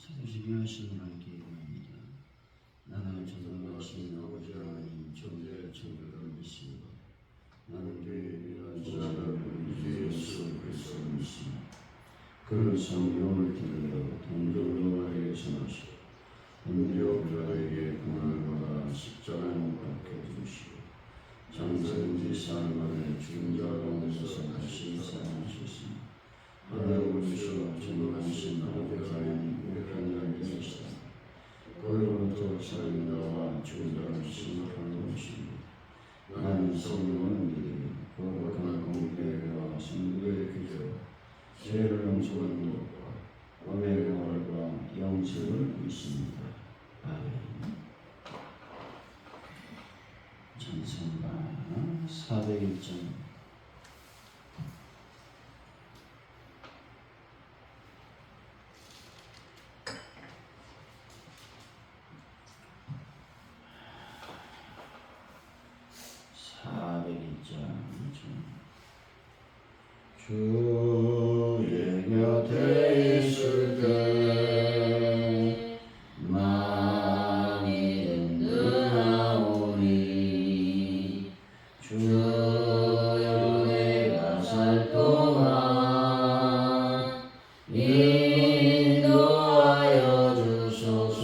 찾으시며 하신 하나님께 기도합니다. 나는 전능하신 아버지 하나님 존재의 천국을 믿습니다. 나는 교회에 나는 예수 그리스도를 믿습니다. 그는 성령을 들여 동정녀에게 전하시고 본디오피라에게 고난을 받아 십자가에 못 박혀 죽으시고 장사된 지 사흘 만에 죽은 자 가운데서 다시 살아나셨습니다. 하늘에 오르시어 전능하신 아버지 하나님 우편에 앉으시다. 거기로부터 살인 자와 죽은 자를 심판하러 오십니다. 나는 성령을 믿으며 거룩한 공교회와 성도의 교제와 죄를 용서하는 것과 몸의 영원과 영생을 믿습니다. 아멘. 찬송가 401장 주의 곁에 있을 때 마음이 든든하오니 주여 내가 살 동안 인도하여 주소서.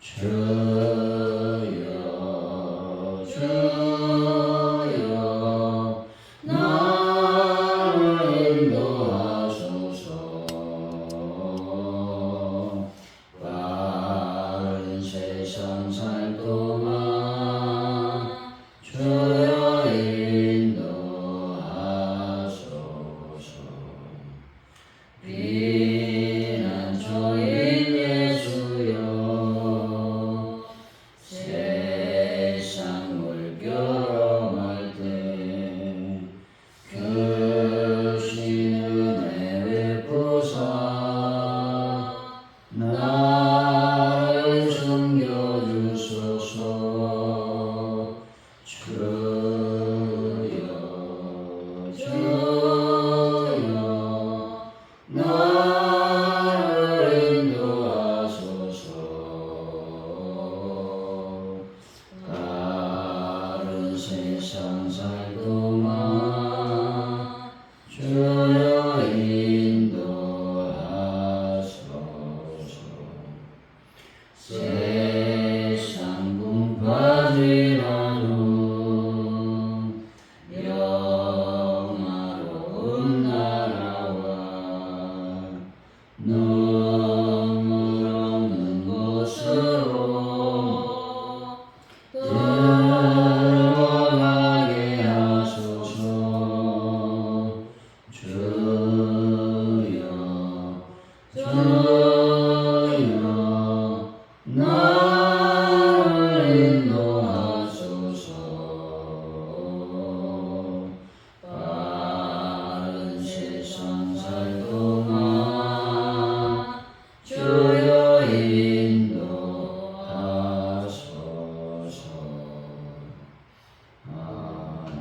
주여 나를 인도하소서. 빠른 세상 살 동안 주여 인도하소서. 피난처인 예수여 세상 물결험할 때 크신 은혜 베푸사 나를 숨겨주소서. 주여 나를 인도하소서. 다른 세상 살 동안 주여 인도하소서. 세상 분파지라는 영화로운 나라와 눈물 없는 곳으로 들어가게 하소서. 주여 나를 인도하소서. 빠른 세상 살 동안 주여 인도하소서. 아멘.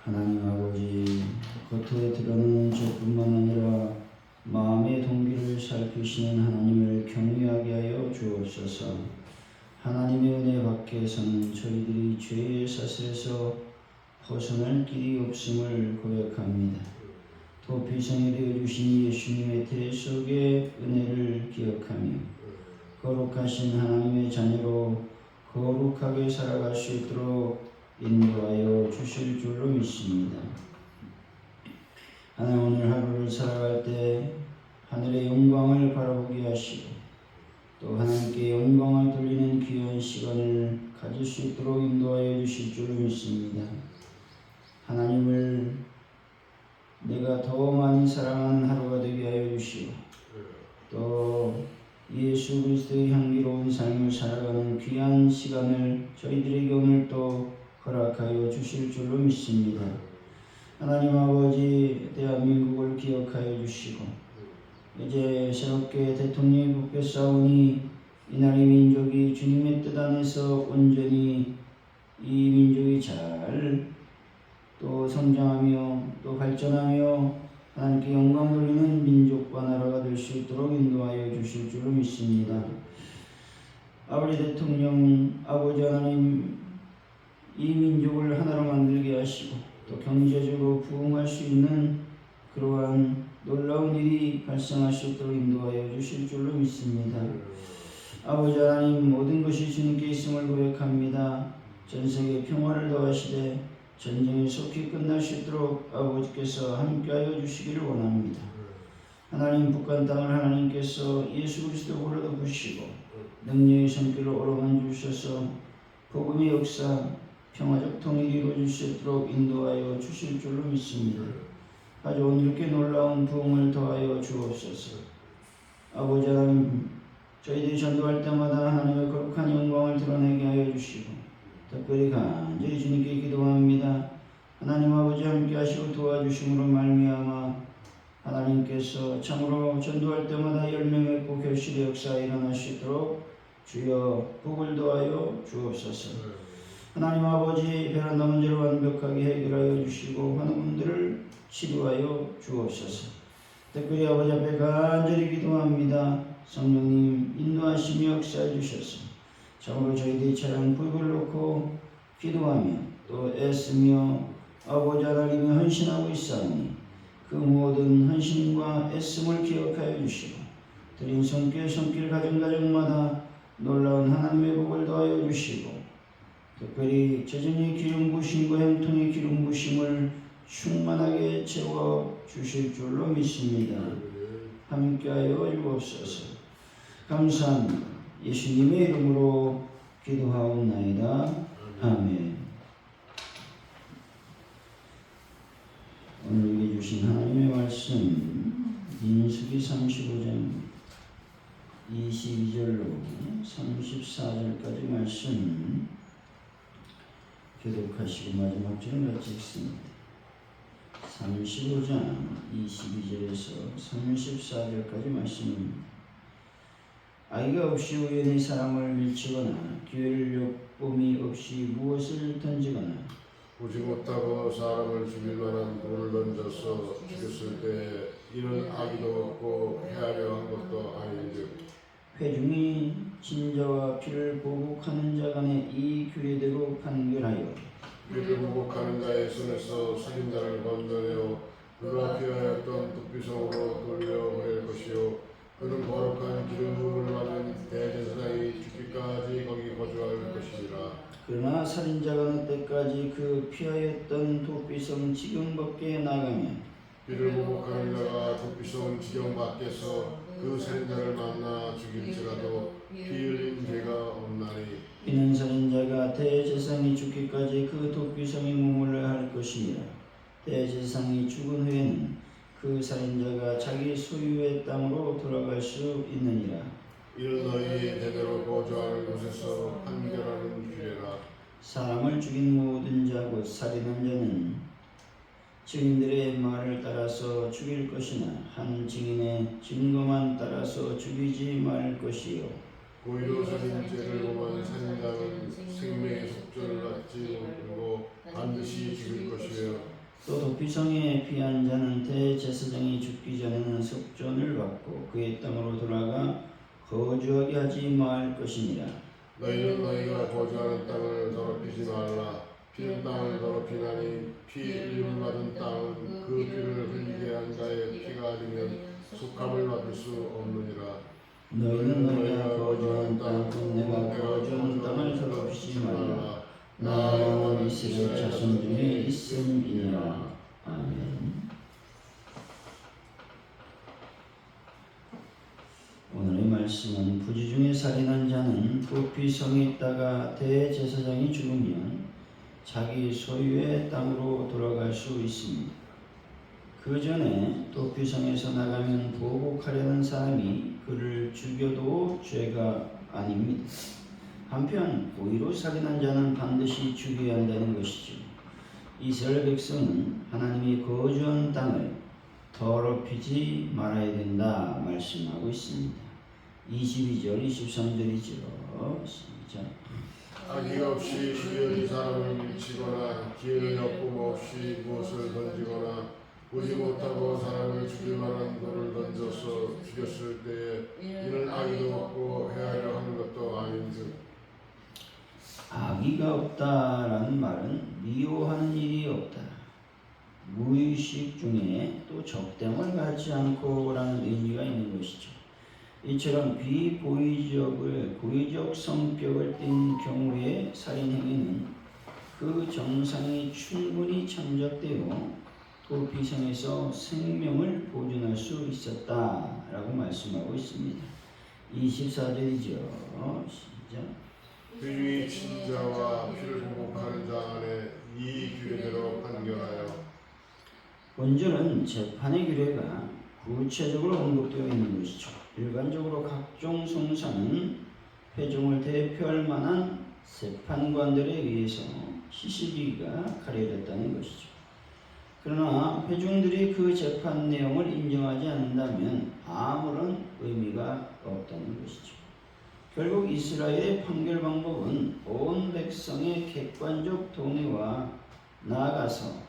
하나님 아버지, 겉으로 드러나는 죄뿐만 아니라 마음의 동기를 살피시는 하나님을 경외하게 하여 주옵소서. 하나님의 은혜 밖에서는 저희들이 죄의 사슬에서 벗어날 길이 없음을 고백합니다. 또 비성이 되어주신 예수님의 태 속의 은혜를 기억하며 거룩하신 하나님의 자녀로 거룩하게 살아갈 수 있도록 인도하여 주실 줄로 믿습니다. 하나님, 오늘 하루를 살아갈 때 하늘의 영광을 바라보게 하시고 또 하나님께 영광을 돌리는 귀한 시간을 가질 수 있도록 인도하여 주실 줄로 믿습니다. 하나님을 내가 더 많이 사랑하는 하루가 되게 하여 주시고 또 예수 그리스도의 향기로운 삶을 살아가는 귀한 시간을 저희들에게 오늘 또 허락하여 주실 줄로 믿습니다. 하나님 아버지, 대한민국을 기억하여 주시고 이제 새롭게 대통령이 뽑혔사오니 이날의 민족이 주님의 뜻 안에서 온전히 이 민족이 잘 또 성장하며 또 발전하며 하나님께 영광 돌리는 민족과 나라가 될 수 있도록 인도하여 주실 줄로 믿습니다. 아버지 대통령, 아버지 하나님, 이 민족을 하나로 만들게 하시고 또 경제적으로 부흥할 수 있는 그러한 놀라운 일이 발생할 수 있도록 인도하여 주실 줄로 믿습니다. 아버지 하나님, 모든 것이 주님께 있음을 고백합니다. 전세계 평화를 더하시되 전쟁이 속히 끝날 수 있도록 아버지께서 함께하여 주시기를 원합니다. 하나님, 북한 땅을 하나님께서 예수 그리스도 보혈로 부으시고 능력의 손길로 어루만져 주셔서 복음의 역사, 평화적 통일이 이루어질 수 있도록 인도하여 주실 줄로 믿습니다. 가져온 이렇게 놀라운 부흥을 더하여 주옵소서. 아버지 하나님, 저희들이 전도할 때마다 하나님의 거룩한 영광을 드러내게 하여 주시고 특별히 간절히 주님께 기도합니다. 하나님 아버지 함께 하시고 도와주심으로 말미암아 하나님께서 참으로 전도할 때마다 열매 맺고 결실의 역사가 일어날 수 있도록 주여 복을 더하여 주옵소서. 하나님 아버지, 베란다 문제를 완벽하게 해결하여 주시고 하는 분들을 치료하여 주옵소서. 특별히 아버지 앞에 간절히 기도합니다. 성령님 인도하시며 역사해 주셔서 참으로 저희들이 차량 구입을 놓고 기도하며 또 애쓰며 아버지 하나님이 헌신하고 있사오니 그 모든 헌신과 애씀을 기억하여 주시고 드린 손길 가정마다 놀라운 하나님의 복을 더하여 주시고 특별히 저전의 기름 부심과 형통의 기름 부심을 충만하게 채워 주실 줄로 믿습니다. 함께하여 주옵소서. 감사합니다. 예수님의 이름으로 기도하옵나이다. 아멘. 오늘 우리에게 주신 하나님의 말씀 민수기 35장 22절로 34절까지 말씀 교독하시고 마지막 줄은 같이 읽습니다. 35장 22절에서 34절까지 말씀입니다. 아이가 없이 우연히 사람을 밀치거나 기회를 엿봄이 없이 무엇을 던지거나 보지 못하고 사람을 죽일 만한 돌을 던져서 죽였을 때 이는 악의도 없고 해하려 한 것도 아닌즉 회중이 진자와 피를 보복하는 자 간에 이 규례대로 판결하여 피를 보복하는 자의 손에서 살인자를 건져내어 그가 피하였던 뚝비성으로 돌려보낼 것이요 그는 거룩한 기름을 받은 대제사장이 죽기까지 거기 거주할 것이니라. 그러나 살인자가 어느 때까지 그 피하였던 도피성 지경 밖에 나가면 피를 보복하는 자가 뚝비성 지경 밖에서 그 살인자를 만나 죽일지라도 피 흘린 죄가 없나니 이는 살인자가 대제사장이 죽기까지 그 도피성에 머물러야 할 것이니라. 대제사장이 죽은 후에는 그 살인자가 자기 소유의 땅으로 돌아갈 수 있느니라. 이는 너희 대대로 거주하는 곳에서 판결하는 규례라. 사람을 죽인 모든 자 곧 살인한 자는 증인들의 말을 따라서 죽일 것이나 한 증인의 증거만 따라서 죽이지 말 것이요 고의로 살인죄를 범한 살인자는 생명의 속죄를 받지 못하고 반드시 죽일 것이요 또 도피성에 피한 자는 대제사장이 죽기 전에는 속전을 받고 그의 땅으로 돌아가 거주하게 하지 말 것이니라. 너희는 너희가 거주하는 땅을 더럽히지 말라. 피는 땅을 더럽히나니 피 흘림 받은 땅은 그 피를 흘리게 한 자의 피가 아니면 속함을 받을 수 없느니라. 너희는 너희가 거주하는 땅 곧 내가 거주하는 땅을 더럽히지 말라. 나 영원 이스라엘 자손 중에 있음이니라. 아멘. 오늘의 말씀은 부지 중에 살인한 자는 도피성에 있다가 대제사장이 죽으면 자기 소유의 땅으로 돌아갈 수 있습니다. 그 전에 도피성에서 나가면 보복하려는 사람이 그를 죽여도 죄가 아닙니다. 한편 고의로 살인한 자는 반드시 죽여야 한다는 것이죠. 이스라엘 백성은 하나님이 거주한 땅을 더럽히지 말아야 된다 말씀하고 있습니다. 22절 23절이죠. 시작. 악의가 없이 수여진 사람을 밀치거나 기회를 엿봄 없이 무엇을 던지거나 보지 못하고 사람을 죽일 만한 돌을 던져서 죽였을 때에 이는 악의도 없고 헤아려 하는 것도 아닌즉 악의가 없다라는 말은 미워하는 일이 없다. 무의식 중에 또 적당을 갖지 않고라는 의미가 있는 것이죠. 이처럼 고의적 성격을 띈 경우의 살인행위는 그 정상이 충분히 참작되어 도피성에서 생명을 보존할 수 있었다라고 말씀하고 있습니다. 24절이죠. 시작. 회중이 친자와 피를 보복하는 자 안에 이 규례대로 판결하여 본절은 재판의 규례가 구체적으로 언급되어 있는 것이죠. 일반적으로 각종 송사는 회중을 대표할 만한 재판관들에 의해서 시시비가 가려졌다는 것이죠. 그러나 회중들이 그 재판 내용을 인정하지 않는다면 아무런 의미가 없다는 것이죠. 결국 이스라엘의 판결 방법은 온 백성의 객관적 동의와 나아가서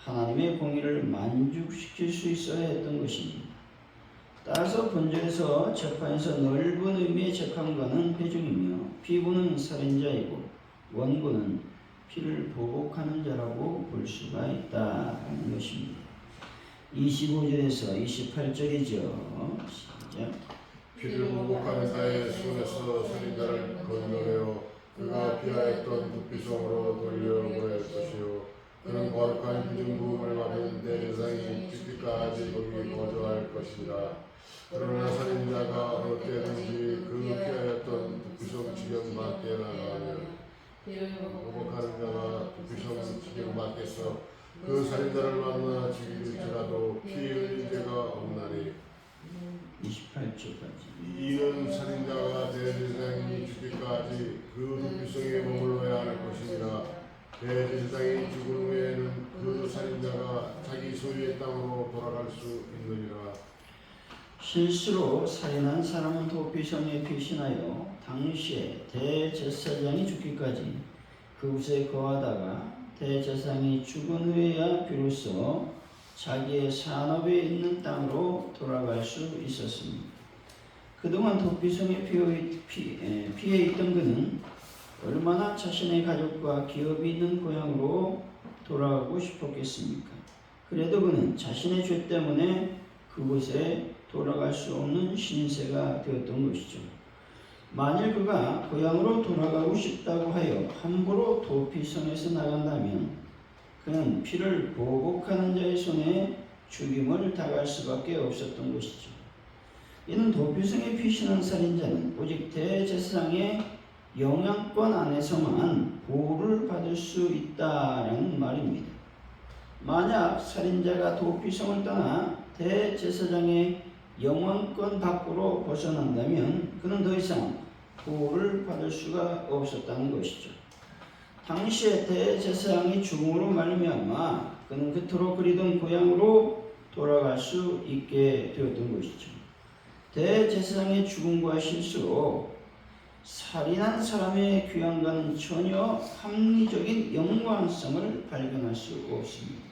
하나님의 공의를 만족시킬 수 있어야 했던 것입니다. 따라서 본절에서 재판에서 넓은 의미의 재판관은 회중이며 피고는 살인자이고 원고는 피를 보복하는 자라고 볼 수가 있다는 것입니다. 25절에서 28절이죠. 시작. 피를 보복하는 자의 손에서 살인자를 건너내어 그가 피하였던 도피성으로 돌려보낼 것이요 그는 거룩한 표준부음을 받은 대제사장이 죽기까지 거기 거주할 것이다. 그러나 살인자가 어느 때든지 그 피하였던 도피성 지경 밖에 나가면 보복하는 자가 도피성 지경 밖에서 그 살인자를 만나 죽일지라도 피 흘린 죄가 없나니 28절까지. 이는 살인자가 대제사장이 죽기까지 그 도피성에 머물러야 할 것이니라. 대제사장이 죽은 후에는 그 살인자가 자기 소유의 땅으로 돌아갈 수 있느니라. 실수로 살인한 사람은 도피성에 피신하여 당시에 대제사장이 죽기까지 그곳에 거하다가 대제사장이 죽은 후에야 비로소 자기의 산업에 있는 땅으로 돌아갈 수 있었습니다. 그동안 도피성에 피해 있던 그는 얼마나 자신의 가족과 기업이 있는 고향으로 돌아가고 싶었겠습니까? 그래도 그는 자신의 죄 때문에 그곳에 돌아갈 수 없는 신세가 되었던 것이죠. 만일 그가 고향으로 돌아가고 싶다고 하여 함부로 도피성에서 나간다면 그는 피를 보복하는 자의 손에 죽임을 당할 수밖에 없었던 것이죠. 이는 도피성에 피신한 살인자는 오직 대제사장의 영향권 안에서만 보호를 받을 수 있다라는 말입니다. 만약 살인자가 도피성을 떠나 대제사장의 영향권 밖으로 벗어난다면 그는 더 이상 보호를 받을 수가 없었다는 것이죠. 당시에 대제사장이 죽음으로 말미암아 그는 그토록 그리던 고향으로 돌아갈 수 있게 되었던 것이죠. 대제사장의 죽음과 실수로 살인한 사람의 귀환과는 전혀 합리적인 연관성을 발견할 수 없습니다.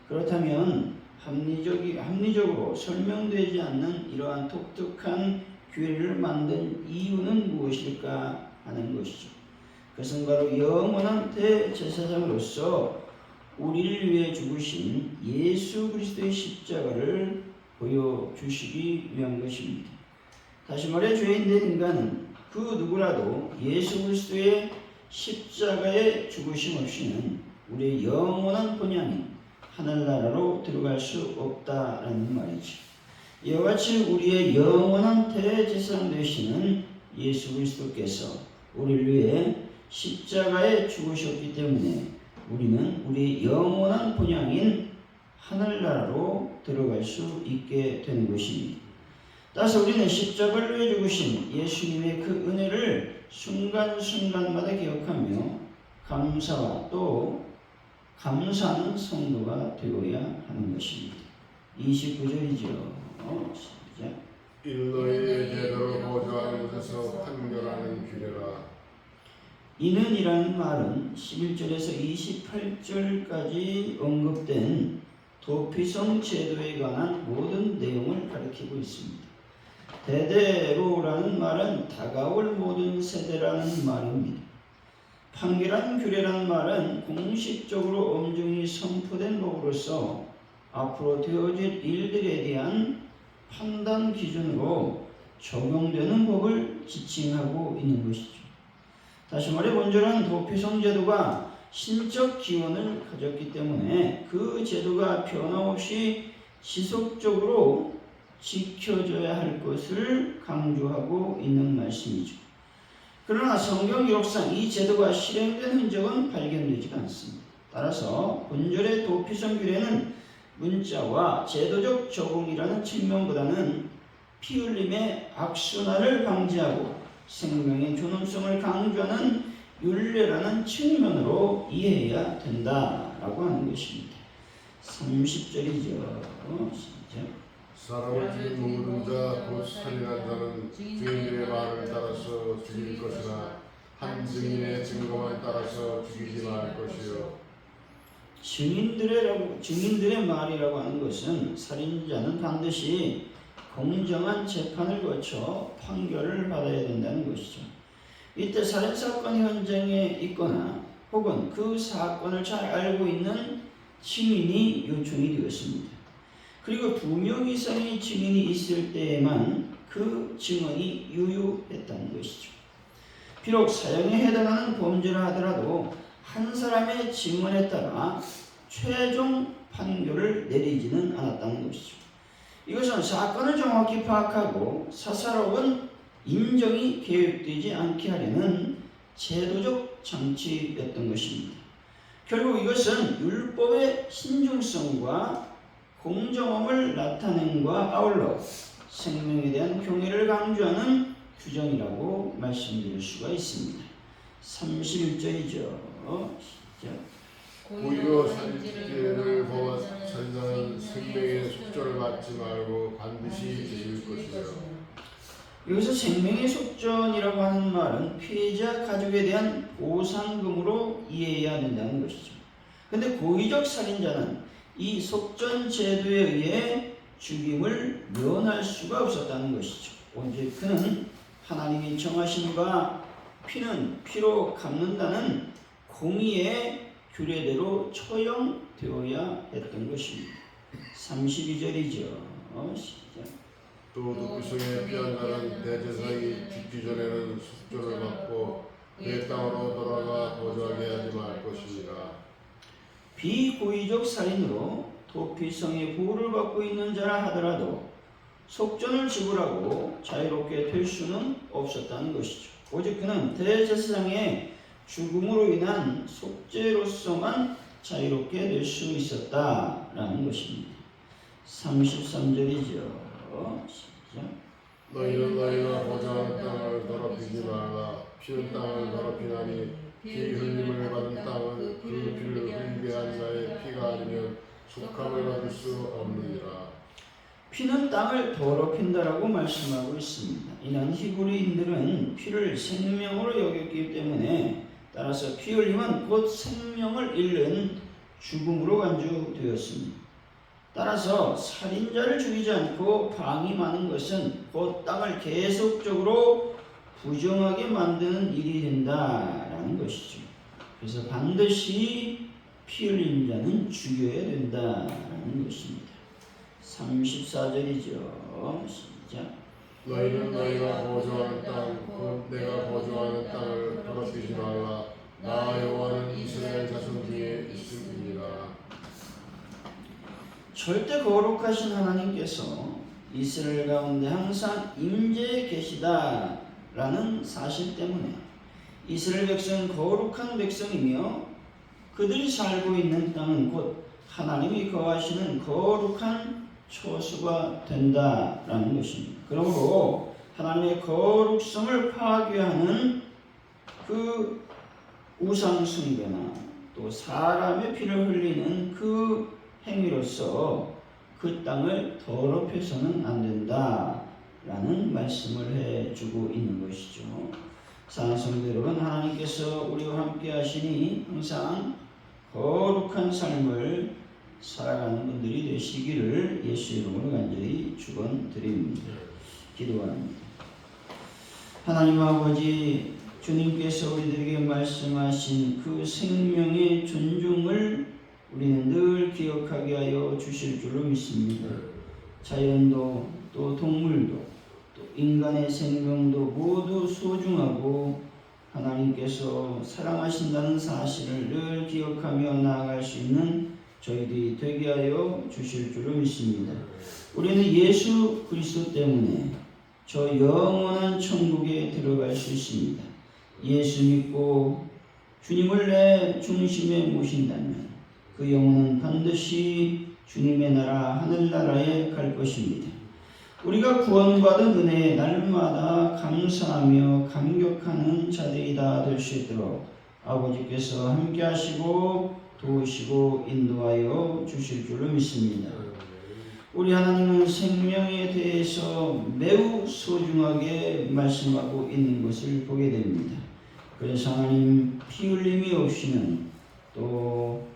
그렇다면 합리적으로 설명되지 않는 이러한 독특한 규례를 만든 이유는 무엇일까 하는 것이죠. 그것은 바로 영원한 대제사장으로서 우리를 위해 죽으신 예수 그리스도의 십자가를 보여주시기 위한 것입니다. 다시 말해 죄인된 인간은 그 누구라도 예수 그리스도의 십자가의 죽으심 없이는 우리의 영원한 본향인 하늘나라로 들어갈 수 없다라는 말이죠. 이와 같이 우리의 영원한 대제사장 되시는 예수 그리스도께서 우리를 위해 십자가에 죽으셨기 때문에 우리는 우리의 영원한 본향인 하늘나라로 들어갈 수 있게 되는 것입니다. 따라서 우리는 십자가를 위해 죽으신 예수님의 그 은혜를 순간순간마다 기억하며 감사와 또 감사하는 성도가 되어야 하는 것입니다. 29절이죠. 시작. 이는 너희의 제대로 보좌하는 곳에서 판결하는 규례라. 이는이라는 말은 11절에서 28절까지 언급된 도피성 제도에 관한 모든 내용을 가리키고 있습니다. 대대로라는 말은 다가올 모든 세대라는 말입니다. 판결한 규례라는 말은 공식적으로 엄중히 선포된 법으로서 앞으로 되어질 일들에 대한 판단 기준으로 적용되는 법을 지칭하고 있는 것이죠. 다시 말해 본절은 도피성 제도가 신적 기원을 가졌기 때문에 그 제도가 변함없이 지속적으로 지켜져야 할 것을 강조하고 있는 말씀이죠. 그러나 성경 기록상 이 제도가 실행된 흔적은 발견되지가 않습니다. 따라서 본절의 도피성 규례는 문자와 제도적 적용이라는 측면보다는 피 흘림의 악순환을 방지하고 생명의 존엄성을 강조하는 율례라는 측면으로 이해해야 된다라고 하는 것입니다. 30절이죠. 시작. 사람을 죽인 모든 자 곧 살인한 자는 증인들의 말을 따라서 죽일 것이나 한 증인의 증거만 따라서 죽이지 말 것이요. 증인들의 말이라고 하는 것은 살인자는 반드시 공정한 재판을 거쳐 판결을 받아야 된다는 것이죠. 이때 살인사건 현장에 있거나 혹은 그 사건을 잘 알고 있는 증인이 요청이 되었습니다. 그리고 2명 이상의 증인이 있을 때에만 그 증언이 유효했다는 것이죠. 비록 사형에 해당하는 범죄라 하더라도 한 사람의 증언에 따라 최종 판결을 내리지는 않았다는 것이죠. 이것은 사건을 정확히 파악하고 사사로운 인정이 계획되지 않게 하려는 제도적 장치였던 것입니다. 결국 이것은 율법의 신중성과 공정함을 나타낸과 아울러 생명에 대한 경외를 강조하는 규정이라고 말씀드릴 수가 있습니다. 31절이죠. 시작. 고의로 살인죄를 범한 살인자는 생명의 속죄를 받지 말고 반드시 지실 것이며. 여기서 생명의 속전이라고 하는 말은 피해자 가족에 대한 보상금으로 이해해야 된다는 것이죠. 그런데 고의적 살인자는 이 속전 제도에 의해 죽임을 면할 수가 없었다는 것이죠. 오직 그는 하나님이 정하신 바 피는 피로 갚는다는 공의의 규례대로 처형되어야 했던 것입니다. 32절이죠. 시작. 또 도피성에 피한 자는 대제사장이 죽기 전에는 속죄를 받고 그의 땅으로 돌아가 거주하게 하지 말 것입니다. 비고의적 살인으로 도피성의 보호를 받고 있는 자라 하더라도 속전을 지불하고 자유롭게 될 수는 없었다는 것이죠. 오직 그는 대제사장의 죽음으로 인한 속죄로서만 자유롭게 될 수 있었다라는 것입니다. 33절이죠. 시작. 너희는 너희가 거주하는 땅을 더럽히지 말라. 피는 땅을 더럽히나니 피 흘림을 받은 땅은 그 피를 흘리게 한 자의 피가 아니면 속함을 받을 수 없느니라. 피는 땅을 더럽힌다라고 말씀하고 있습니다. 이는 히브리인들은 피를 생명으로 여겼기 때문에 따라서 피 흘림은 곧 생명을 잃는 죽음으로 간주되었습니다. 따라서 살인자를 죽이지 않고 방임하는 것은 곧 땅을 계속적으로 부정하게 만드는 일이 된다라는 것이죠. 그래서 반드시 피 흘린 자는 죽여야 된다라는 것입니다. 34절이죠. 시작. 너희는 너희가 거주하는 땅, 곧 내가 거주하는 땅을 더럽히지 말라. 나 여호와는 이스라엘 자손 중에 있음이니라. 절대 거룩하신 하나님께서 이스라엘 가운데 항상 임재해 계시다라는 사실 때문에 이스라엘 백성은 거룩한 백성이며 그들이 살고 있는 땅은 곧 하나님이 거하시는 거룩한 처소가 된다라는 것입니다. 그러므로 하나님의 거룩성을 파괴하는 그 우상 숭배나 또 사람의 피를 흘리는 그 행위로서 그 땅을 더럽혀서는 안 된다라는 말씀을 해주고 있는 것이죠. 사랑하는 성도 여러분, 하나님께서 하나님께서 우리와 함께 하시니 항상 거룩한 삶을 살아가는 분들이 되시기를 예수 이름으로 간절히 축원드립니다. 기도합니다. 하나님 아버지, 주님께서 우리들에게 말씀하신 그 생명의 존중을 우리는 늘 기억하게 하여 주실 줄로 믿습니다. 자연도 또 동물도 또 인간의 생명도 모두 소중하고 하나님께서 사랑하신다는 사실을 늘 기억하며 나아갈 수 있는 저희들이 되게 하여 주실 줄로 믿습니다. 우리는 예수 그리스도 때문에 저 영원한 천국에 들어갈 수 있습니다. 예수 믿고 주님을 내 중심에 모신다면 그 영혼은 반드시 주님의 나라 하늘나라에 갈 것입니다. 우리가 구원받은 은혜에 날마다 감사하며 감격하는 자들이 다 될 수 있도록 아버지께서 함께 하시고 도우시고 인도하여 주실 줄로 믿습니다. 우리 하나님은 생명에 대해서 매우 소중하게 말씀하고 있는 것을 보게 됩니다. 그래서 하나님, 피 흘림이 없이는 또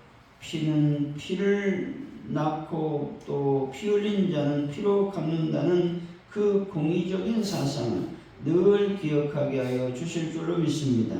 피는 피를 낳고 또 피 흘린 자는 피로 갚는다는 그 공의적인 사상을 늘 기억하게 하여 주실 줄로 믿습니다.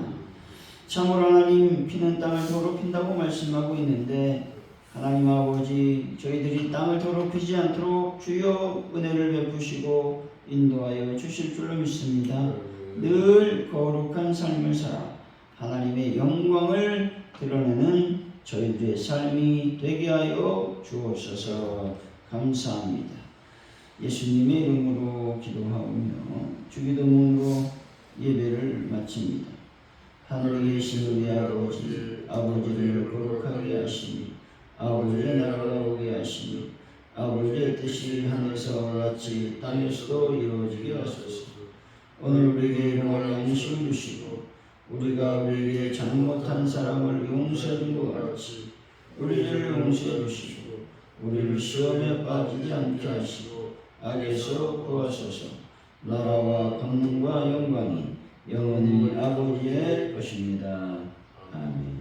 참으로 하나님, 피는 땅을 더럽힌다고 말씀하고 있는데 하나님 아버지, 저희들이 땅을 더럽히지 않도록 주여 은혜를 베푸시고 인도하여 주실 줄로 믿습니다. 늘 거룩한 삶을 살아 하나님의 영광을 드러내는 저희들의 삶이 되게 하여 주옵소서. 감사합니다. 예수님의 이름으로 기도하오며 주기도문으로 예배를 마칩니다. 하늘에 계신 우리 아버지, 아버지를 거룩하게 하시니 아버지의 나라가 오게 하시니 아버지의 뜻이 하늘에서와 같이 땅에서도 이루어지게 하소서. 오늘 우리에게 일용할 양식을 주시고 우리가 우리에게 잘못한 사람을 용서해 준 것 같이 우리를 용서해 주시고 우리를 시험에 빠지지 않게 하시고 악에서 구하소서. 나라와 권능과 영광이 영원히 아버지의 것입니다. 아멘.